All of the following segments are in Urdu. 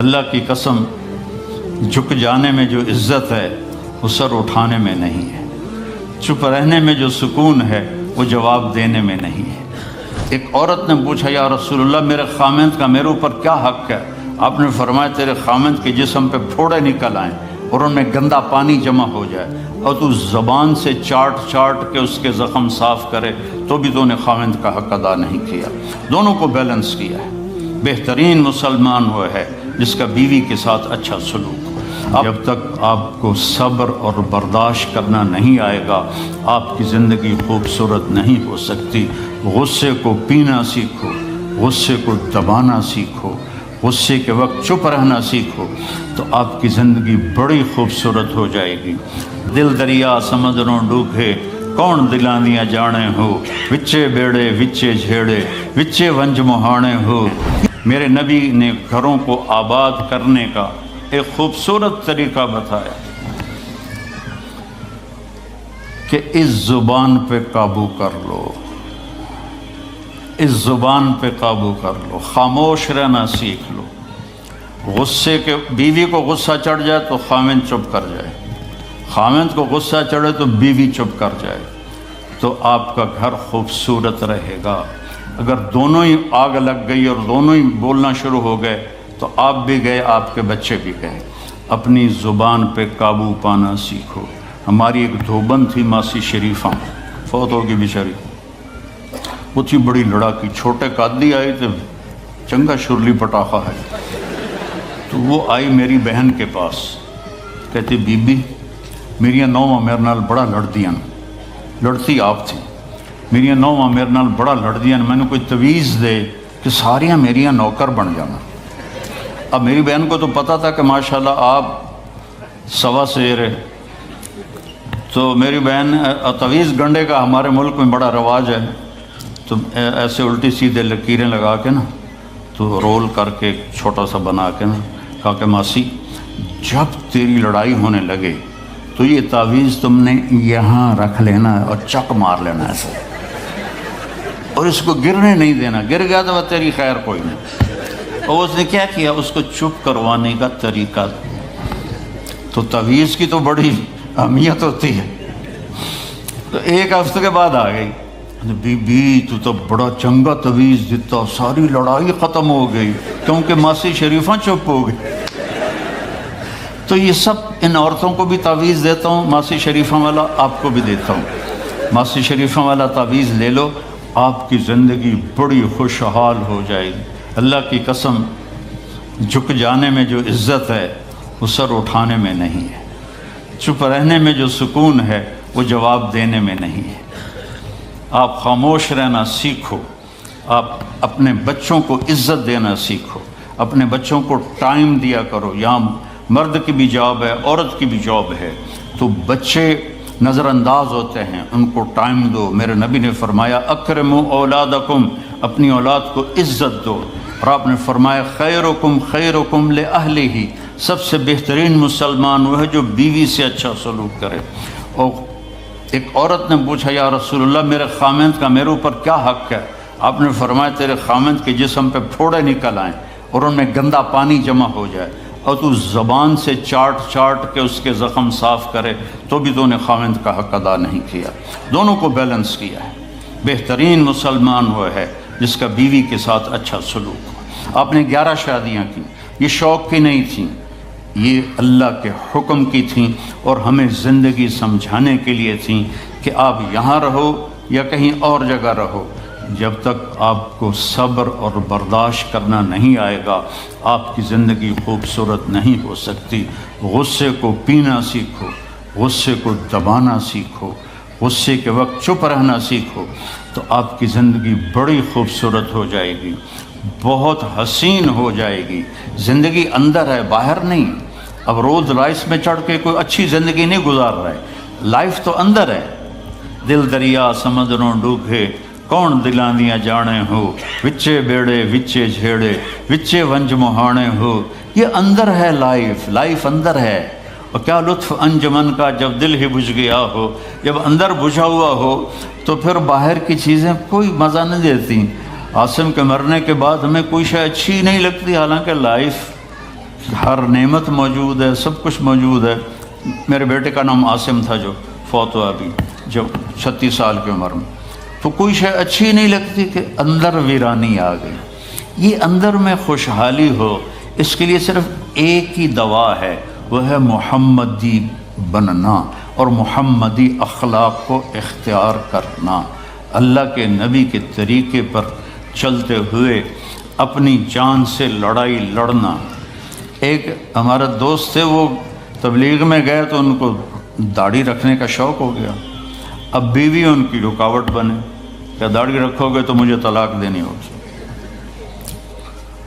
اللہ کی قسم، جھک جانے میں جو عزت ہے وہ سر اٹھانے میں نہیں ہے، چپ رہنے میں جو سکون ہے وہ جواب دینے میں نہیں ہے۔ ایک عورت نے پوچھا یا رسول اللہ میرے خامند کا میرے اوپر کیا حق ہے؟ آپ نے فرمایا تیرے خامند کے جسم پہ پھوڑے نکل آئیں اور ان میں گندا پانی جمع ہو جائے اور تو زبان سے چاٹ چاٹ کے اس کے زخم صاف کرے تو بھی تو نے خامند کا حق ادا نہیں کیا۔ دونوں کو بیلنس کیا ہے۔ بہترین مسلمان وہ ہے جس کا بیوی کے ساتھ اچھا سلوک ہو۔ جب تک آپ کو صبر اور برداشت کرنا نہیں آئے گا آپ کی زندگی خوبصورت نہیں ہو سکتی۔ غصے کو پینا سیکھو، غصے کو دبانا سیکھو، غصے کے وقت چپ رہنا سیکھو تو آپ کی زندگی بڑی خوبصورت ہو جائے گی۔ دل دریا سمندروں ڈوبے کون دلاندیاں جانے ہو، وچے بیڑے وچے جھیڑے وچے ونج مہانے ہو۔ میرے نبی نے گھروں کو آباد کرنے کا ایک خوبصورت طریقہ بتایا کہ اس زبان پہ قابو کر لو، اس زبان پہ قابو کر لو، خاموش رہنا سیکھ لو۔ غصے کے بیوی کو غصہ چڑھ جائے تو خامند چپ کر جائے، خامند کو غصہ چڑھے تو بیوی چپ کر جائے تو آپ کا گھر خوبصورت رہے گا۔ اگر دونوں ہی آگ لگ گئی اور دونوں ہی بولنا شروع ہو گئے تو آپ بھی گئے، آپ کے بچے بھی گئے۔ اپنی زبان پہ قابو پانا سیکھو۔ ہماری ایک دھوبن تھی ماسی شریفہ، فوت ہوگی بیچاری، وہ تھی بڑی لڑاکی، چھوٹے قادی آئی تو چنگا شرلی پٹاخہ ہے، تو وہ آئی میری بہن کے پاس، کہتی بی بی میریاں نوواں میرے نال بڑا لڑدیاں، لڑتی آپ تھی، میریاں نوواں میرے نال بڑا لڑدیاں، میں نے کوئی تویز دے کہ ساریاں میریاں نوکر بن جانا۔ اب میری بہن کو تو پتہ تھا کہ ماشاءاللہ آپ سوا سیر ہے، تو میری بہن تویز گنڈے کا ہمارے ملک میں بڑا رواج ہے، تو ایسے الٹی سیدھے لکیریں لگا کے نا تو رول کر کے چھوٹا سا بنا کے نا کہا کہ ماسی جب تیری لڑائی ہونے لگے تو یہ تعویذ تم نے یہاں رکھ لینا اور چک مار لینا ایسے، اور اس کو گرنے نہیں دینا، گر گیا تو وہ تیری خیر کوئی نہیں۔ اور اس نے کیا کیا، اس کو چپ کروانے کا طریقہ، تو تعویذ کی تو بڑی اہمیت ہوتی ہے۔ تو ایک ہفتے کے بعد آ گئی، بی بی تو بڑا چنگا تویز دیتا، ساری لڑائی ختم ہو گئی کیونکہ ماسی شریفہ چپ ہو گئی۔ تو یہ سب ان عورتوں کو بھی تعویذ دیتا ہوں، ماسی شریفہ والا آپ کو بھی دیتا ہوں۔ ماسی شریفہ والا تعویذ لے لو، آپ کی زندگی بڑی خوشحال ہو جائے گی۔ اللہ کی قسم، جھک جانے میں جو عزت ہے وہ سر اٹھانے میں نہیں ہے، چپ رہنے میں جو سکون ہے وہ جواب دینے میں نہیں ہے۔ آپ خاموش رہنا سیکھو، آپ اپنے بچوں کو عزت دینا سیکھو، اپنے بچوں کو ٹائم دیا کرو۔ یہاں مرد کی بھی جاب ہے، عورت کی بھی جاب ہے، تو بچے نظر انداز ہوتے ہیں، ان کو ٹائم دو۔ میرے نبی نے فرمایا اکرموا اولادکم، اپنی اولاد کو عزت دو، اور آپ نے فرمایا خیرکم خیرکم لأہلہ، سب سے بہترین مسلمان وہ ہے جو بیوی سے اچھا سلوک کرے۔ اور ایک عورت نے پوچھا یا رسول اللہ میرے خامند کا میرے اوپر کیا حق ہے؟ آپ نے فرمایا تیرے خامند کے جسم پہ پھوڑے نکل آئیں اور ان میں گندا پانی جمع ہو جائے اور تو زبان سے چاٹ چاٹ کے اس کے زخم صاف کرے تو بھی تو نے خامند کا حق ادا نہیں کیا۔ دونوں کو بیلنس کیا ہے۔ بہترین مسلمان وہ ہے جس کا بیوی کے ساتھ اچھا سلوک ہو۔ آپ نے 11 شادیاں کی، یہ شوق کی نہیں تھیں، یہ اللہ کے حکم کی تھیں اور ہمیں زندگی سمجھانے کے لیے تھیں کہ آپ یہاں رہو یا کہیں اور جگہ رہو، جب تک آپ کو صبر اور برداشت کرنا نہیں آئے گا آپ کی زندگی خوبصورت نہیں ہو سکتی۔ غصے کو پینا سیکھو، غصے کو دبانا سیکھو، غصے کے وقت چپ رہنا سیکھو تو آپ کی زندگی بڑی خوبصورت ہو جائے گی، بہت حسین ہو جائے گی۔ زندگی اندر ہے، باہر نہیں۔ اب رولز رائس میں چڑھ کے کوئی اچھی زندگی نہیں گزار رہا ہے، لائف تو اندر ہے۔ دل دریا سمندروں ڈوبے کون دلاندیاں جانے ہو، وچے بیڑے وچے جھیڑے وچے ونج مہانے ہو۔ یہ اندر ہے، لائف اندر ہے۔ اور کیا لطف انجمن کا جب دل ہی بجھ گیا ہو، جب اندر بجھا ہوا ہو تو پھر باہر کی چیزیں کوئی مزہ نہیں دیتی۔ عاصم کے مرنے کے بعد ہمیں کوئی شے اچھی نہیں لگتی، حالانکہ لائف ہر نعمت موجود ہے، سب کچھ موجود ہے۔ میرے بیٹے کا نام عاصم تھا جو فوت ہوا ابھی، جب 36 سال کی عمر میں، تو کوئی شے اچھی نہیں لگتی کہ اندر ویرانی آ گئی۔ یہ اندر میں خوشحالی ہو، اس کے لیے صرف ایک ہی دوا ہے، وہ ہے محمدی بننا اور محمدی اخلاق کو اختیار کرنا، اللہ کے نبی کے طریقے پر چلتے ہوئے اپنی جان سے لڑائی لڑنا۔ ایک ہمارا دوست تھے، وہ تبلیغ میں گئے تو ان کو داڑھی رکھنے کا شوق ہو گیا، اب بیوی ان کی رکاوٹ بنے، کیا داڑھی رکھو گے تو مجھے طلاق دینی ہوگی۔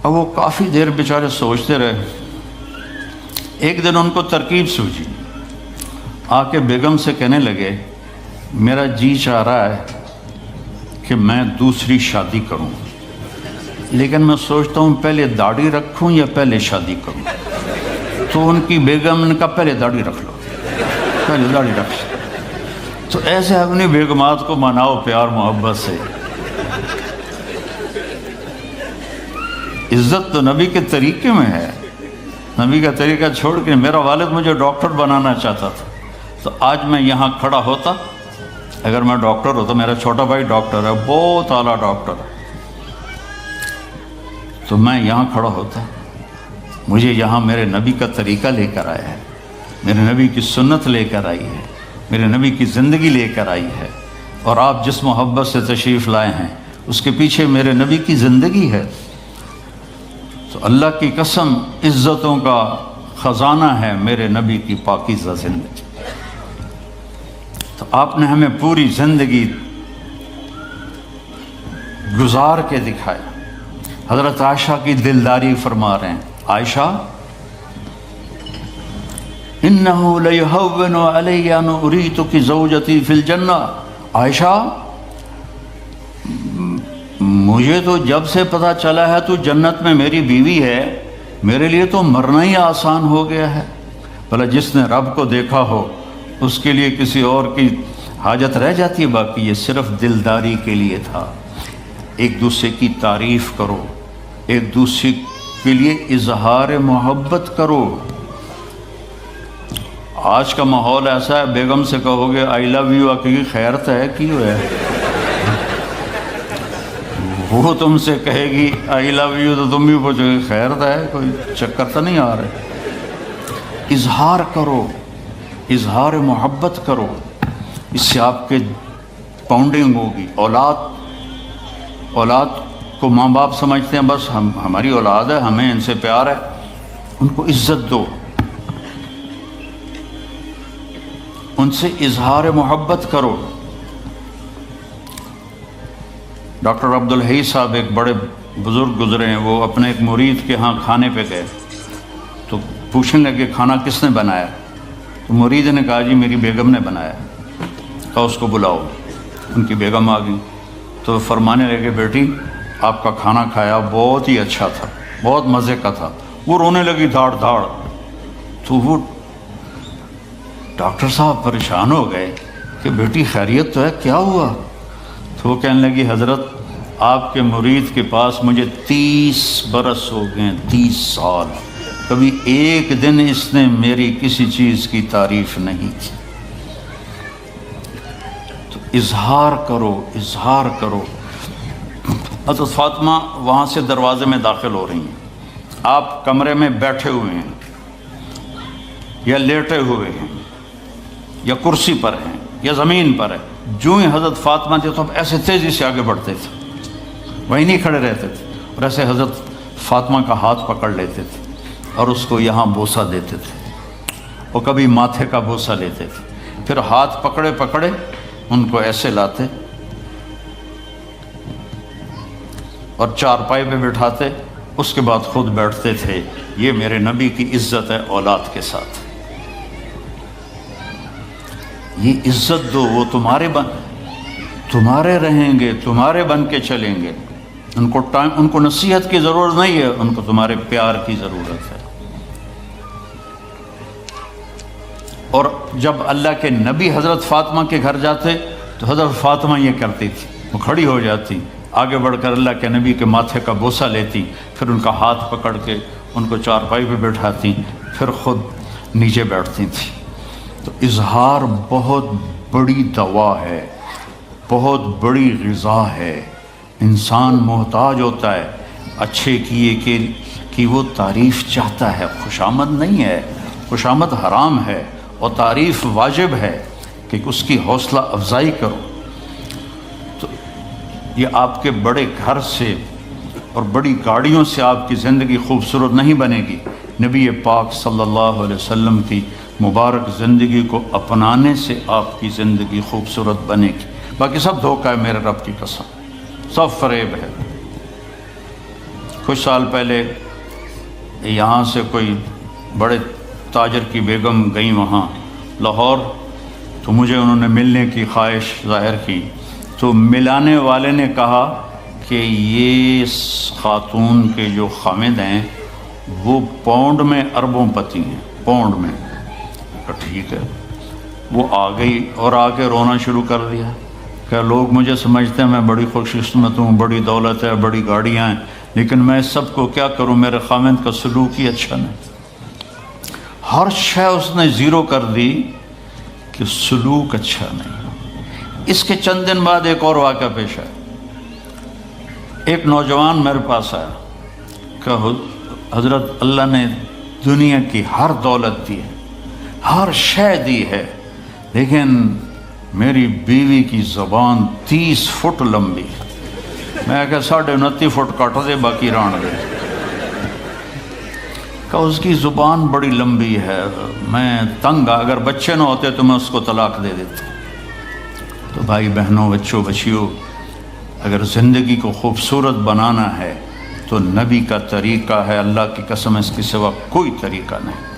اب وہ کافی دیر بیچارے سوچتے رہے، ایک دن ان کو ترکیب سوچی، آ کے بیگم سے کہنے لگے میرا جی چاہ رہا ہے کہ میں دوسری شادی کروں، لیکن میں سوچتا ہوں پہلے داڑھی رکھوں یا پہلے شادی کروں۔ تو ان کی بیگم نے کہا پہلے داڑھی رکھ لو، پہلے داڑھی رکھ لو۔ تو ایسے اپنی بیگمات کو مناؤ پیار محبت سے۔ عزت تو نبی کے طریقے میں ہے، نبی کا طریقہ چھوڑ کے میرا والد مجھے ڈاکٹر بنانا چاہتا تھا، تو آج میں یہاں کھڑا ہوتا، اگر میں ڈاکٹر ہوتا، میرا چھوٹا بھائی ڈاکٹر ہے، بہت اعلیٰ ڈاکٹر ہے، تو میں یہاں کھڑا ہوتا۔ مجھے یہاں میرے نبی کا طریقہ لے کر آیا ہے، میرے نبی کی سنت لے کر آئی ہے، میرے نبی کی زندگی لے کر آئی ہے، اور آپ جس محبت سے تشریف لائے ہیں اس کے پیچھے میرے نبی کی زندگی ہے۔ تو اللہ کی قسم عزتوں کا خزانہ ہے میرے نبی کی پاکیزہ زندگی۔ تو آپ نے ہمیں پوری زندگی گزار کے دکھایا۔ حضرت عائشہ کی دلداری فرما رہے ہیں، عائشہ انہو لیہون علی ان اریتک زوجتی فی الجنہ، عائشہ مجھے تو جب سے پتہ چلا ہے تو جنت میں میری بیوی ہے، میرے لیے تو مرنا ہی آسان ہو گیا ہے۔ بھلا جس نے رب کو دیکھا ہو اس کے لیے کسی اور کی حاجت رہ جاتی ہے؟ باقی یہ صرف دلداری کے لیے تھا۔ ایک دوسرے کی تعریف کرو، ایک دوسرے کے لیے اظہار محبت کرو۔ آج کا ماحول ایسا ہے، بیگم سے کہو گے آئی لو یو، کی خیرت ہے کی ہے، وہ تم سے کہے گی آئی لو یو تو تم بھی پوچھو گے خیرت ہے، کوئی چکر تو نہیں آ رہے۔ اظہار کرو، اظہار محبت کرو، اس سے آپ کے پاؤنڈنگ ہوگی۔ اولاد کو ماں باپ سمجھتے ہیں بس ہماری اولاد ہے، ہمیں ان سے پیار ہے، ان کو عزت دو، ان سے اظہار محبت کرو۔ ڈاکٹر عبدالحی صاحب ایک بڑے بزرگ گزرے ہیں، وہ اپنے ایک مرید کے ہاں کھانے پہ گئے تو پوچھنے لگے کھانا کس نے بنایا؟ تو مرید نے کہا جی میری بیگم نے بنایا۔ کہا اس کو بلاؤ۔ ان کی بیگم آ گئی تو فرمانے لگے بیٹی آپ کا کھانا کھایا بہت ہی اچھا تھا، بہت مزے کا تھا۔ وہ رونے لگی دھاڑ دھاڑ۔ تو وہ ڈاکٹر صاحب پریشان ہو گئے کہ بیٹی خیریت تو ہے، کیا ہوا؟ تو وہ کہنے لگی حضرت آپ کے مرید کے پاس مجھے 30 برس ہو گئے، 30 سال، کبھی ایک دن اس نے میری کسی چیز کی تعریف نہیں کی۔ تو اظہار کرو، اظہار کرو۔ حضرت فاطمہ وہاں سے دروازے میں داخل ہو رہی ہیں، آپ کمرے میں بیٹھے ہوئے ہیں یا لیٹے ہوئے ہیں یا کرسی پر ہیں یا زمین پر ہے، جو ہی حضرت فاطمہ تھے تو اب ایسے تیزی سے آگے بڑھتے تھے، وہیں نہیں کھڑے رہتے تھے، اور ایسے حضرت فاطمہ کا ہاتھ پکڑ لیتے تھے اور اس کو یہاں بوسہ دیتے تھے، اور کبھی ماتھے کا بوسہ لیتے تھے، پھر ہاتھ پکڑے پکڑے ان کو ایسے لاتے اور چارپائی پہ بٹھاتے، اس کے بعد خود بیٹھتے تھے۔ یہ میرے نبی کی عزت ہے اولاد کے ساتھ، یہ عزت دو، وہ تمہارے رہیں گے، تمہارے بن کے چلیں گے۔ ان کو نصیحت کی ضرورت نہیں ہے، ان کو تمہارے پیار کی ضرورت ہے۔ اور جب اللہ کے نبی حضرت فاطمہ کے گھر جاتے تو حضرت فاطمہ یہ کرتی تھی، وہ کھڑی ہو جاتی، آگے بڑھ کر اللہ کے نبی کے ماتھے کا بوسہ لیتی، پھر ان کا ہاتھ پکڑ کے ان کو چارپائی پہ بٹھاتی، پھر خود نیچے بیٹھتی تھیں۔ تو اظہار بہت بڑی دوا ہے، بہت بڑی غذا ہے۔ انسان محتاج ہوتا ہے اچھے کیے کہ وہ تعریف چاہتا ہے، خوشامد نہیں ہے، خوشامد حرام ہے، اور تعریف واجب ہے کہ اس کی حوصلہ افزائی کرو۔ تو یہ آپ کے بڑے گھر سے اور بڑی گاڑیوں سے آپ کی زندگی خوبصورت نہیں بنے گی، نبی پاک صلی اللہ علیہ وسلم کی مبارک زندگی کو اپنانے سے آپ کی زندگی خوبصورت بنے گی۔ باقی سب دھوکہ ہے، میرے رب کی قسم، سب فریب ہے۔ کچھ سال پہلے یہاں سے کوئی بڑے تاجر کی بیگم گئیں وہاں لاہور، تو مجھے انہوں نے ملنے کی خواہش ظاہر کی، تو ملانے والے نے کہا کہ یہ خاتون کے جو خامد ہیں وہ پاؤنڈ میں اربوں پتی ہیں، پاؤنڈ میں۔ ٹھیک ہے، وہ آ گئی اور آ کے رونا شروع کر دیا کہ لوگ مجھے سمجھتے ہیں میں بڑی خوش قسمت ہوں، بڑی دولت ہے، بڑی گاڑیاں ہیں، لیکن میں سب کو کیا کروں، میرے خامد کا سلوک ہی اچھا نہیں۔ ہر شے اس نے زیرو کر دی کہ سلوک اچھا نہیں۔ اس کے چند دن بعد ایک اور واقعہ پیش آیا۔ ایک نوجوان میرے پاس آیا کہ حضرت اللہ نے دنیا کی ہر دولت دی ہے، ہر شے دی ہے، لیکن میری بیوی کی زبان 30 فٹ لمبی، میں کہ 29.5 فٹ کٹ دے باقی ران دے، کہ اس کی زبان بڑی لمبی ہے، میں تنگ، اگر بچے نہ ہوتے تو میں اس کو طلاق دے دیتا۔ تو بھائی بہنوں، بچوں بچیوں، اگر زندگی کو خوبصورت بنانا ہے تو نبی کا طریقہ ہے، اللہ کی قسم اس کے سوا کوئی طریقہ نہیں۔